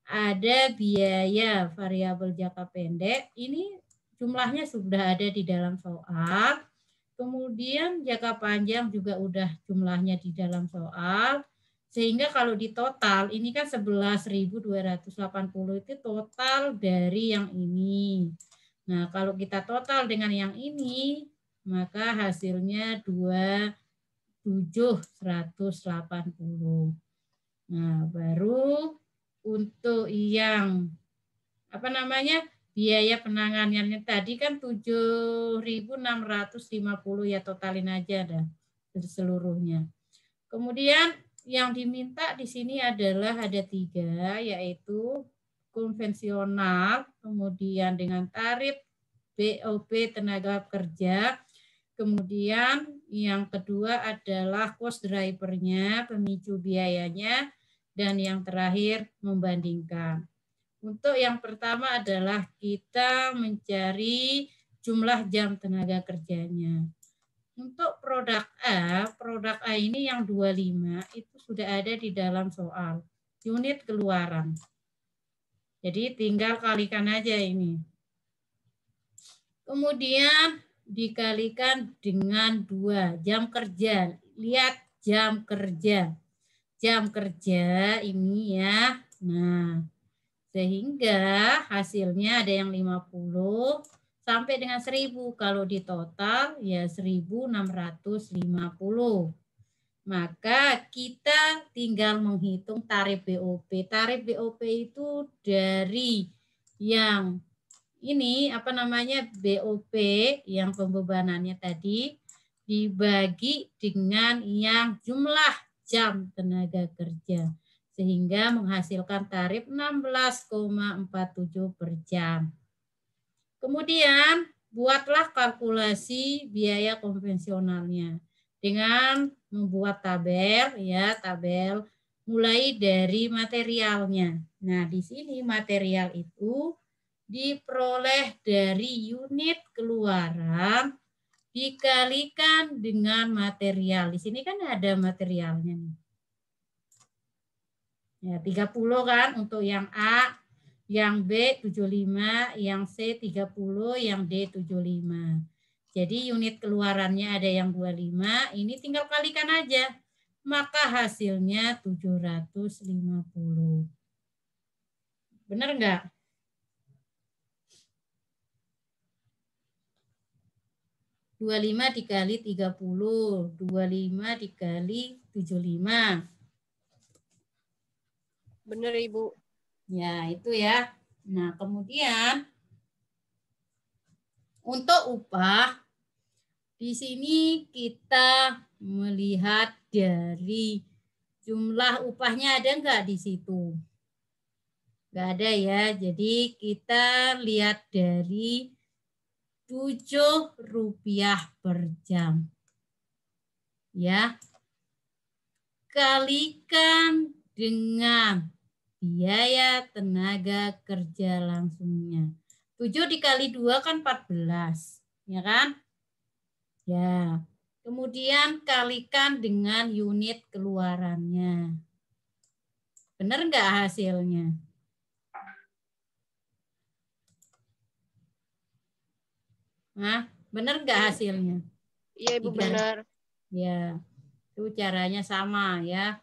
ada biaya variabel jangka pendek, ini jumlahnya sudah ada di dalam soal. Kemudian jangka panjang juga udah jumlahnya di dalam soal. Sehingga kalau di total ini kan 11.280 itu total dari yang ini. Nah, kalau kita total dengan yang ini, maka hasilnya 2.780. Nah, baru untuk yang biaya penanganannya tadi kan 7.650 ya, totalin aja dah seluruhnya. Kemudian yang diminta di sini adalah ada 3, yaitu konvensional, kemudian dengan tarif BOP tenaga kerja, kemudian yang kedua adalah cost drivernya, pemicu biayanya, dan yang terakhir membandingkan. Untuk yang pertama adalah kita mencari jumlah jam tenaga kerjanya. Untuk produk A ini yang 25 itu sudah ada di dalam soal unit keluaran. Jadi tinggal kalikan aja ini. Kemudian dikalikan dengan 2 jam kerja. Lihat jam kerja. Jam kerja ini ya. Nah, Sehingga hasilnya ada yang 50 sampai dengan 1000. Kalau di total ya 1650. Maka kita tinggal menghitung tarif BOP. Tarif BOP itu dari yang ini apa namanya BOP yang pembebanannya tadi dibagi dengan yang jumlah jam tenaga kerja sehingga menghasilkan tarif 16,47 per jam. Kemudian buatlah kalkulasi biaya konvensionalnya dengan membuat tabel ya, tabel mulai dari materialnya. Nah, di sini material itu diperoleh dari unit keluaran dikalikan dengan material. Di sini kan ada materialnya nih. Ya, 30 kan untuk yang A, yang B 75, yang C 30, yang D 75. Jadi unit keluarannya ada yang 25, ini tinggal kalikan aja. Maka hasilnya 750. Benar enggak? Dua lima dikali 30, 25 dikali 75. Benar, Ibu. Ya, itu ya. Nah, kemudian untuk upah, di sini kita melihat dari jumlah upahnya ada enggak di situ? Enggak ada ya. Jadi kita lihat dari Rp7 per jam. Ya. Kalikan dengan biaya tenaga kerja langsungnya. 7 dikali 2 kan 14, ya kan? Ya. Kemudian kalikan dengan unit keluarannya. Benar nggak hasilnya? Nah, benar nggak hasilnya? Iya, Ibu, benar. Ya, itu caranya sama ya.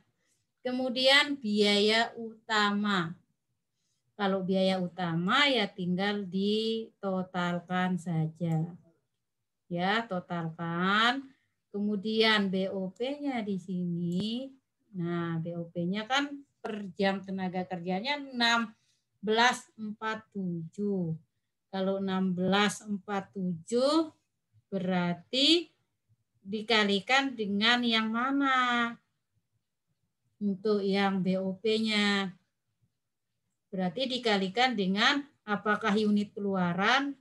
Kemudian biaya utama. Kalau biaya utama ya tinggal ditotalkan saja. Ya, totalkan. Kemudian BOP-nya di sini. Nah, BOP-nya kan per jam tenaga kerjanya 16,47. Kalau 16,47 berarti dikalikan dengan yang mana? Untuk yang BOP-nya. Berarti dikalikan dengan apakah unit keluaran?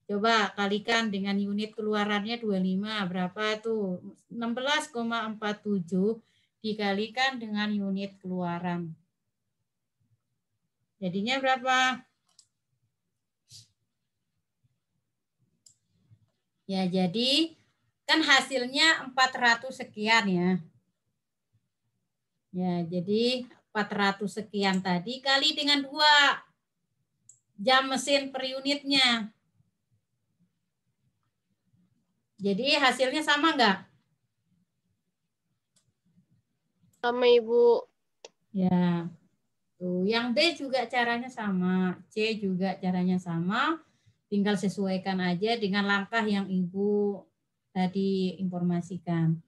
Coba kalikan dengan unit keluarannya 25. Berapa tuh? 16,47 dikalikan dengan unit keluaran. Jadinya berapa? Ya, jadi kan hasilnya 400 sekian ya. Ya, jadi 400 sekian tadi kali dengan 2 jam mesin per unitnya. Jadi hasilnya sama enggak? Sama, Ibu. Ya. Tuh, yang B juga caranya sama, C juga caranya sama. Tinggal sesuaikan aja dengan langkah yang Ibu tadi informasikan.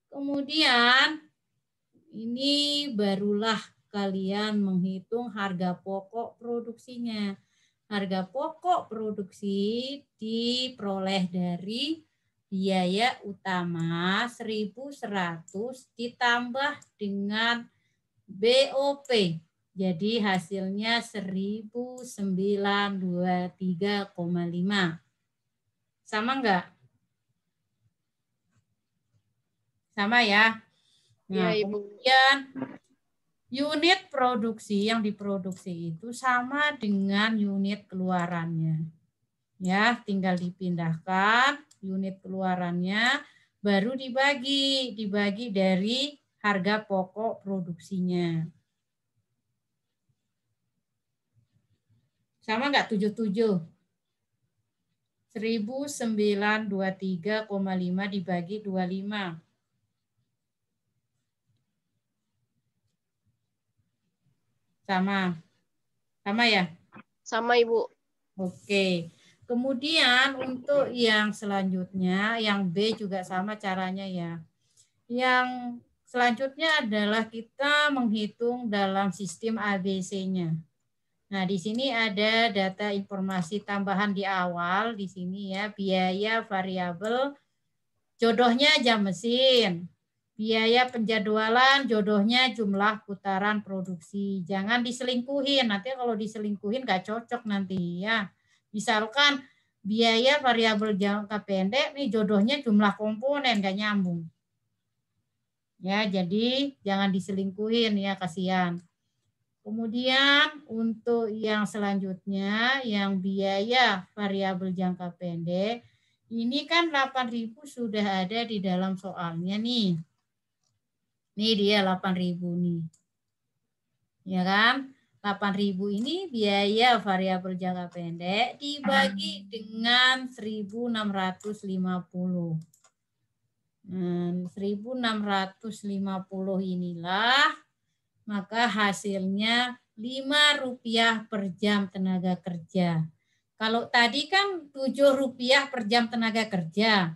Kemudian ini barulah kalian menghitung harga pokok produksinya. Harga pokok produksi diperoleh dari biaya utama 1.100 ditambah dengan BOP. Jadi hasilnya 1.923,5. Sama enggak? Sama ya? Nah, Iya, Ibu. kemudian unit produksi yang diproduksi itu sama dengan unit keluarannya. Ya, tinggal dipindahkan unit keluarannya baru dibagi dari harga pokok produksinya. Sama enggak 77? 1.923,5 dibagi 25. Sama. Sama ya? Sama Ibu. Oke. Kemudian untuk yang selanjutnya, yang B juga sama caranya ya. Yang selanjutnya adalah kita menghitung dalam sistem ABC-nya. Nah, di sini ada data informasi tambahan di awal, di sini ya, biaya variabel, jodohnya jam mesin. Biaya penjadwalan, jodohnya jumlah putaran produksi. Jangan diselingkuhin, nanti kalau diselingkuhin nggak cocok nanti ya. Misalkan biaya variabel jangka pendek, nih jodohnya jumlah komponen, nggak nyambung. Ya, jadi jangan diselingkuhin ya, kasihan. Kemudian untuk yang selanjutnya, yang biaya variabel jangka pendek, ini kan 8.000 sudah ada di dalam soalnya nih. Ini dia 8.000 nih. Ya kan? 8.000 ini biaya variabel jangka pendek dibagi dengan 1.650. 1.650 inilah maka hasilnya Rp5 per jam tenaga kerja. Kalau tadi kan Rp7 per jam tenaga kerja.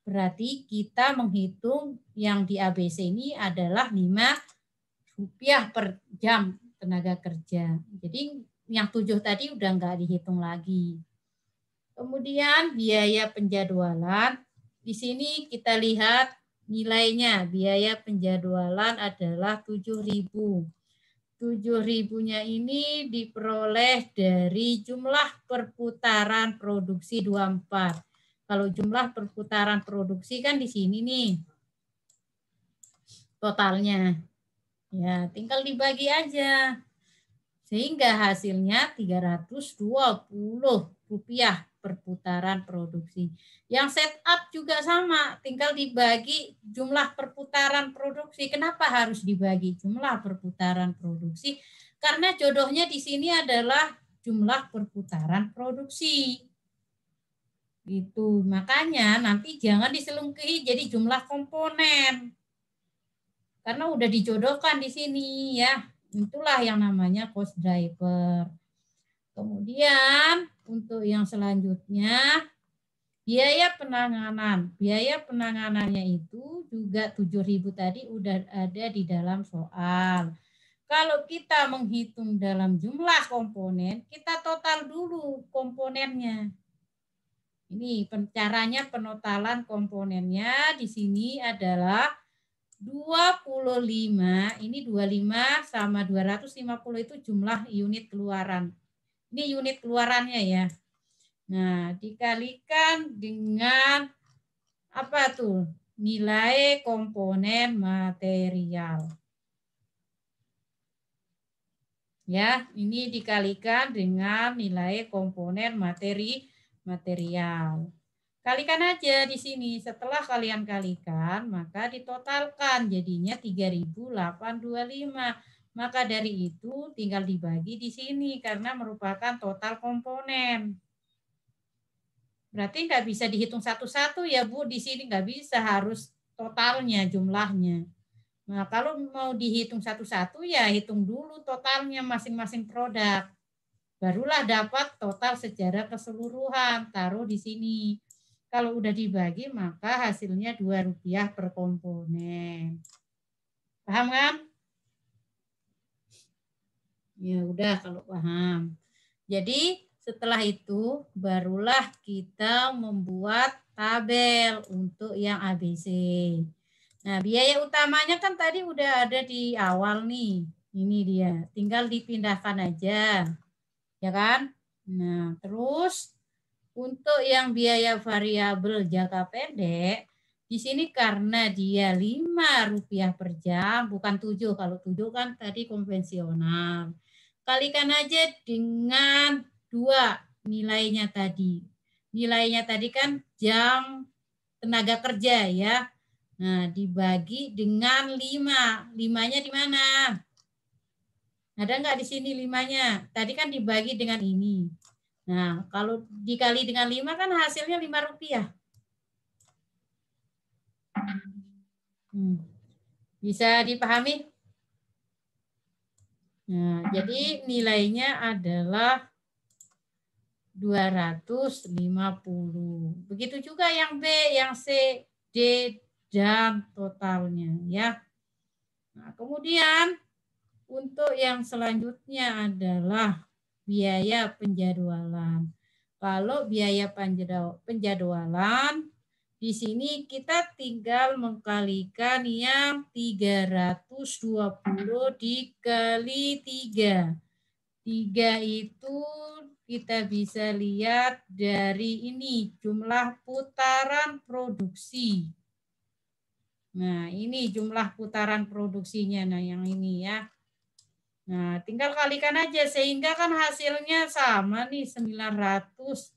Berarti kita menghitung yang di ABC ini adalah Rp5 per jam tenaga kerja. Jadi yang 7 tadi udah nggak dihitung lagi. Kemudian biaya penjadwalan. Di sini kita lihat nilainya. Biaya penjadwalan adalah 7.000. 7.000-nya ini diperoleh dari jumlah perputaran produksi 24. Kalau jumlah perputaran produksi kan di sini nih totalnya. Ya, tinggal dibagi aja. Sehingga hasilnya Rp320 per putaran produksi. Yang setup juga sama, tinggal dibagi jumlah perputaran produksi. Kenapa harus dibagi jumlah perputaran produksi? Karena jodohnya di sini adalah jumlah perputaran produksi. Gitu. Makanya nanti jangan diselingkuhi jadi jumlah komponen. Karena udah dijodohkan di sini ya. Itulah yang namanya cost driver. Kemudian untuk yang selanjutnya biaya penanganan. Biaya penanganannya itu juga 7.000 tadi udah ada di dalam soal. Kalau kita menghitung dalam jumlah komponen, kita total dulu komponennya. Ini caranya penotalan komponennya di sini adalah 25, ini 25 sama 250 itu jumlah unit keluaran. Ini unit keluarannya ya. Nah, dikalikan dengan apa tuh? Nilai komponen material. Ya, ini dikalikan dengan nilai komponen material. Kalikan aja di sini. Setelah kalian kalikan, maka ditotalkan jadinya 3.825. Maka dari itu tinggal dibagi di sini karena merupakan total komponen. Berarti nggak bisa dihitung satu-satu ya Bu, di sini nggak bisa, harus totalnya jumlahnya. Nah kalau mau dihitung satu-satu ya hitung dulu totalnya masing-masing produk. Barulah dapat total secara keseluruhan, taruh di sini. Kalau udah dibagi maka hasilnya Rp2 per komponen. Paham kan? Ya udah kalau paham. Jadi setelah itu barulah kita membuat tabel untuk yang ABC. Nah, biaya utamanya kan tadi udah ada di awal nih. Ini dia, tinggal dipindahkan aja. Ya kan? Nah, terus untuk yang biaya variabel jangka pendek, di sini karena dia Rp5 per jam, bukan 7. Kalau 7 kan tadi konvensional. Kalikan aja dengan 2 nilainya tadi. Nilainya tadi kan jam tenaga kerja ya. Nah, dibagi dengan 5. 5-nya di mana? Ada nggak di sini 5-nya? Tadi kan dibagi dengan ini. Nah, kalau dikali dengan 5 kan hasilnya Rp5. Bisa dipahami? Nah, jadi nilainya adalah 250. Begitu juga yang B, yang C, D, dan totalnya ya. Nah, kemudian untuk yang selanjutnya adalah biaya penjadwalan. Kalau biaya penjadwalan di sini kita tinggal mengkalikan yang 320 dikali 3. 3 itu kita bisa lihat dari ini jumlah putaran produksi. Nah, ini jumlah putaran produksinya. Nah, yang ini ya. Nah, tinggal kalikan aja sehingga kan hasilnya sama nih 960.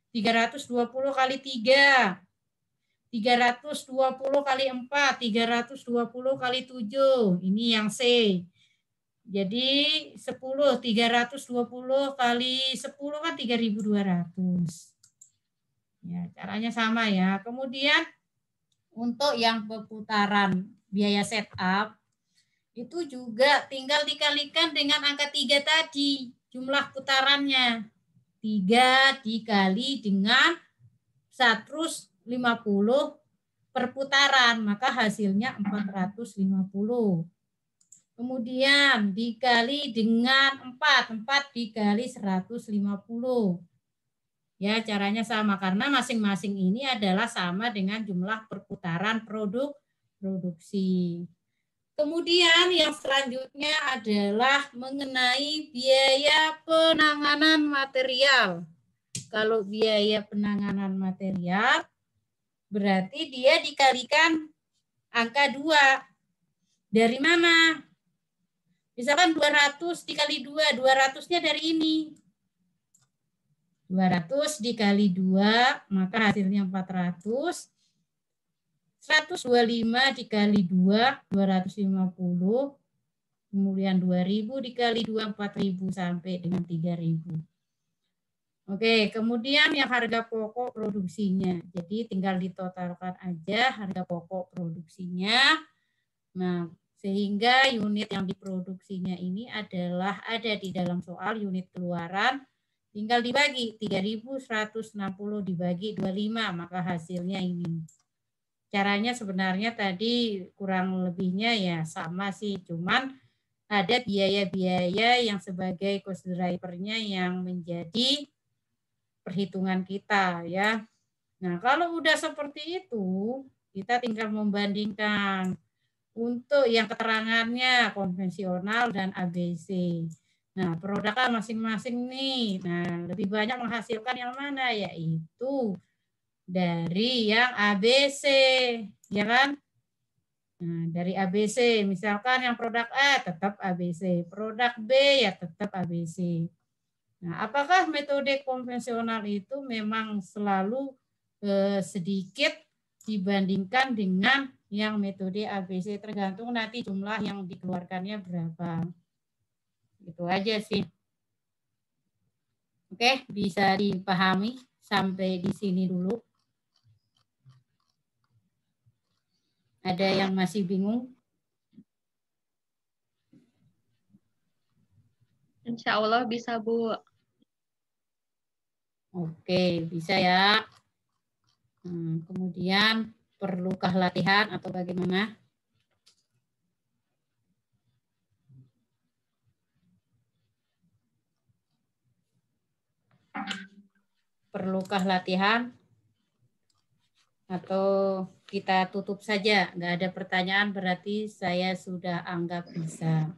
320 kali 3. 320 kali 4, 320 kali 7. Ini yang C. Jadi 10, 320 kali 10 kan 3.200. Ya, caranya sama ya. Kemudian untuk yang pemutaran biaya setup itu juga tinggal dikalikan dengan angka 3 tadi, jumlah putarannya. 3 dikali dengan 150 per putaran, maka hasilnya 450. Kemudian dikali dengan 4 dikali 150. Ya, caranya sama karena masing-masing ini adalah sama dengan jumlah perputaran produksi. Kemudian yang selanjutnya adalah mengenai biaya penanganan material. Kalau biaya penanganan material berarti dia dikalikan angka 2. Dari mana? Misalkan 200 dikali 2, 200-nya dari ini. 200 dikali 2, maka hasilnya 400. 125 dikali 2, 250. Kemudian 2.000 dikali 2, 4.000 sampai dengan 3.000. Oke, kemudian yang harga pokok produksinya. Jadi tinggal ditotalkan aja harga pokok produksinya. Nah, sehingga unit yang diproduksinya ini adalah ada di dalam soal unit keluaran, tinggal dibagi 3.160 dibagi 25, maka hasilnya ini. Caranya sebenarnya tadi kurang lebihnya ya sama sih, cuman ada biaya-biaya yang sebagai cost drivernya yang menjadi perhitungan kita ya. Nah, kalau udah seperti itu, kita tinggal membandingkan. Untuk yang keterangannya konvensional dan ABC. Nah, produknya masing-masing nih. Nah, lebih banyak menghasilkan yang mana? Yaitu dari yang ABC, ya kan? Nah, dari ABC, misalkan yang produk A tetap ABC, produk B ya tetap ABC. Nah, apakah metode konvensional itu memang selalu sedikit dibandingkan dengan yang metode ABC, tergantung nanti jumlah yang dikeluarkannya berapa. Itu aja sih. Oke, bisa dipahami sampai di sini dulu. Ada yang masih bingung? Insya Allah bisa, Bu. Oke, bisa ya. Kemudian perlukah latihan atau bagaimana? Perlukah latihan? Atau kita tutup saja? Nggak ada pertanyaan berarti saya sudah anggap bisa.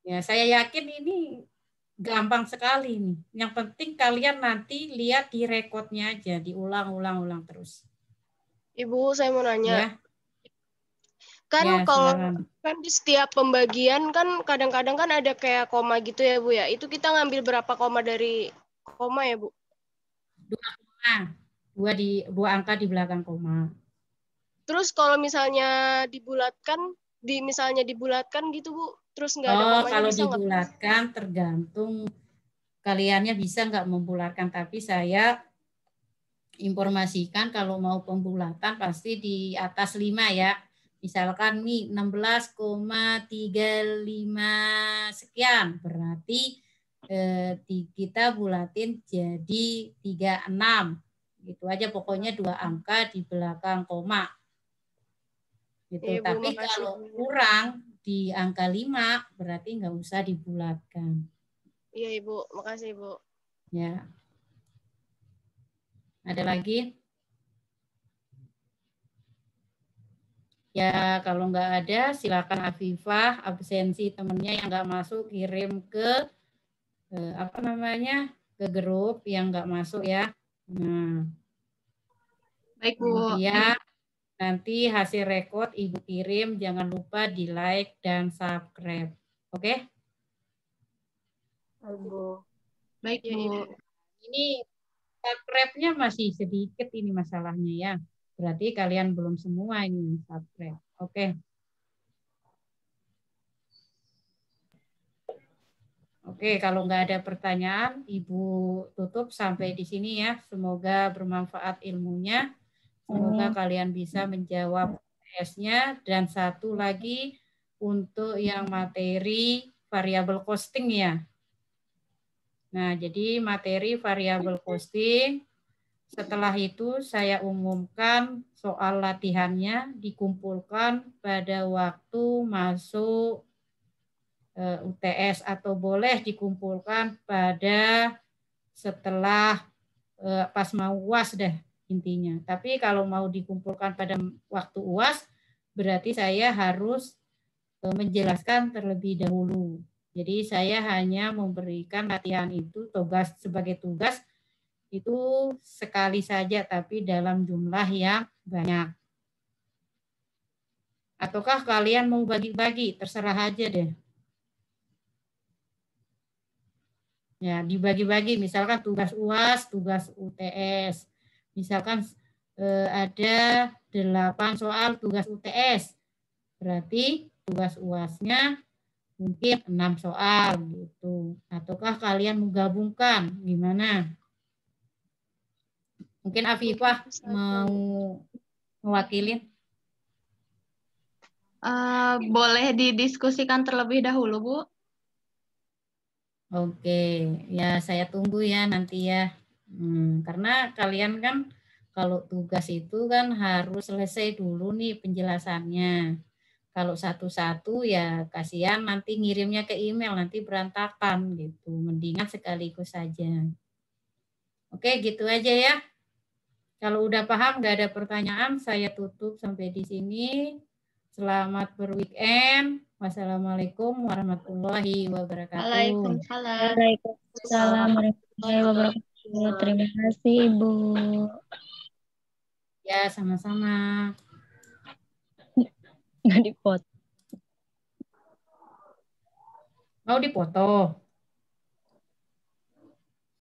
Ya, saya yakin ini gampang sekali nih. Yang penting kalian nanti lihat di rekodnya aja, diulang-ulang terus. Ibu, saya mau nanya. Ya. Kan Ya, kalau silakan. kan di setiap pembagian kan kadang-kadang kan ada kayak koma gitu ya, Bu ya. Itu kita ngambil berapa koma dari koma ya, Bu? 2 koma. Dua angka di belakang koma. Terus kalau misalnya dibulatkan gitu, Bu. Terus nggak ada komanya Kalau bisa nggak? dibulatkan tergantung kaliannya bisa nggak membulatkan, tapi saya informasikan kalau mau pembulatan pasti di atas 5 ya. Misalkan nih 16,35 sekian, berarti kita bulatin jadi 36. Gitu aja, pokoknya 2 angka di belakang koma. Gitu. Iya, Bu, Tapi makasih, kalau Bu. kurang di angka 5, berarti nggak usah dibulatkan. Iya, Ibu. Makasih, Bu. Ya. Ada lagi? Ya, kalau nggak ada, silakan Afifah, absensi temennya yang nggak masuk, kirim ke apa namanya, ke grup yang nggak masuk ya. Nah, Baik, Bu. kemudian nanti hasil rekod Ibu kirim, jangan lupa di like dan subscribe. Oke? Bu. Baik, Iya, Bu. Ibu. Ini subscribe-nya masih sedikit ini masalahnya ya. Berarti kalian belum semua ini subscribe. Oke. Oke, kalau nggak ada pertanyaan, Ibu tutup sampai di sini ya. Semoga bermanfaat ilmunya. Semoga kalian bisa menjawab tes-nya. Dan satu lagi untuk yang materi variabel costing ya. Nah, jadi materi variabel costing, setelah itu saya umumkan soal latihannya dikumpulkan pada waktu masuk UTS atau boleh dikumpulkan pada setelah pas mau UAS deh intinya. Tapi kalau mau dikumpulkan pada waktu UAS, berarti saya harus menjelaskan terlebih dahulu. Jadi saya hanya memberikan latihan itu tugas sebagai tugas itu sekali saja, tapi dalam jumlah yang banyak. Ataukah kalian mau bagi-bagi? Terserah aja deh. Ya, dibagi-bagi, misalkan tugas UAS, tugas UTS. Misalkan ada 8 soal tugas UTS. Berarti tugas UAS-nya mungkin 6 soal gitu. Ataukah kalian menggabungkan? Gimana? Mungkin Afifah mau mewakilin? Boleh didiskusikan terlebih dahulu, Bu. Oke, ya saya tunggu ya nanti ya. Karena kalian kan kalau tugas itu kan harus selesai dulu nih penjelasannya. Kalau satu-satu ya kasihan nanti ngirimnya ke email nanti berantakan gitu. Mendingan sekaligus saja. Oke, gitu aja ya. Kalau udah paham nggak ada pertanyaan, saya tutup sampai di sini. Selamat berweekend. Wassalamualaikum warahmatullahi wabarakatuh. Waalaikumsalam. Waalaikumsalam warahmatullahi wabarakatuh. Terima kasih, Ibu. Ya, sama-sama. Nggak dipotong. Mau dipoto?